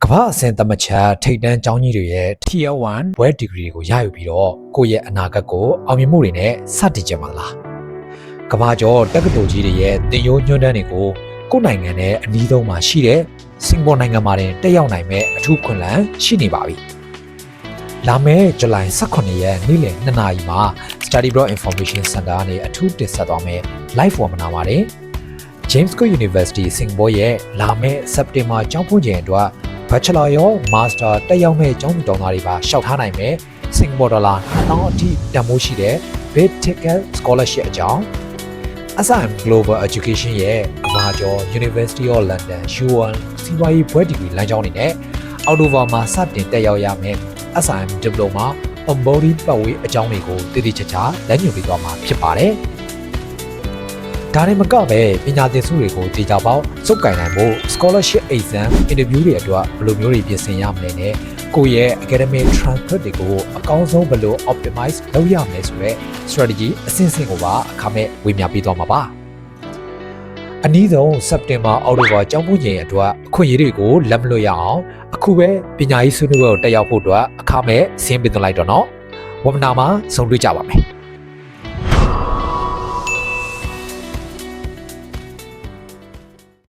ကမ္ဘာအဆင့်သမတ်ချက်ထိပ်တန်းကျောင်းကြီးတွေရဲ့ Tier 1 Web Degree ကိုရယူပြီးတော့ကိုယ့်ရဲ့အနာဂတ်ကိုအောင်မြင်မှုတွေနဲ့စတင်ကြပါလားကမ္ဘာကျော်တက္ကသိုလ်ကြီးတွေရဲ့သင်ရိုးညွှန်းတမ်းတွေကိုကိုယ့်နိုင်ငံနဲ့အနည်းဆုံးမှာရှိတဲ့စင်ကာပူနိုင်ငံမှာတင်တက်ရောက်နိုင်မဲ့အထူးခွင့်လန်းရှိနေပါပြီလာမယ့်ဇူလိုင်18ရက်နေ့လယ်2နာရီမှာ Study Abroad Information Center ကနေအထူးတင်ဆက်သွားမယ် live webinar ပါတယ် James Cook University စင်ကာပူရဲ့လာမယ့် September ကျောင်းဖွင့်ချိန်အတွက် Bachelor ရော Master တက်ရောက်မဲ့ကျောင်းသူကျောင်းသားတွေပါရှောက်ထားနိုင်မယ်စင်ကာပူဒေါ်လာ1000အထိတန်ဖိုးရှိတဲ့ Big Ticket Scholarship အကြောင်း SM Global Education ရဲ့ကမ္ဘာကျော် University of London U1 စီးပွားရေးဘွဲ့ဒီဂရီလမ်းကြောင်းတွေနဲ့အောက်တိုဘာမှာစတင်တက်ရောက်ရမယ် SM Diploma Onboarding ပတ်ဝေးအကြောင်းတွေကိုတည်တည်ချာချာလမ်းညွှန်ပေးသွားမှာဖြစ်ပါတယ်။ဒါနဲ့မကပဲပညာသင်ဆုတွေကိုတေချာပေါက်စုပ်ကိုင်နိုင်ဖို့ Scholarship Exam Interview တွေအတွက်ဘယ်လိုမျိုးတွေပြင်ဆင်ရမလဲနဲ့ကိုယ့်ရဲ့ Academic Transcript တွေကိုအကောင်းဆုံးဘယ်လို Optimize လုပ်ရမလဲဆိုတဲ့ Strategy အဆင့်ဆင့်ကိုပါအခမဲ့ဝေမျှပေးသွားမှာပါ။အနည်းဆုံး September အောက်တိုဘာကျောင်းပွင့်ချိန်အတွက်အခွင့်အရေးတွေကိုလက်မလွတ်ရအောင်အခုပဲပညာရေးဆွေးနွေးပွဲကိုတက်ရောက်ဖို့အတွက်အခမဲ့ဆင်းပေးသွင်းလိုက်တော့နော်။ Webinar မှာဆုံတွေ့ကြပါမယ်။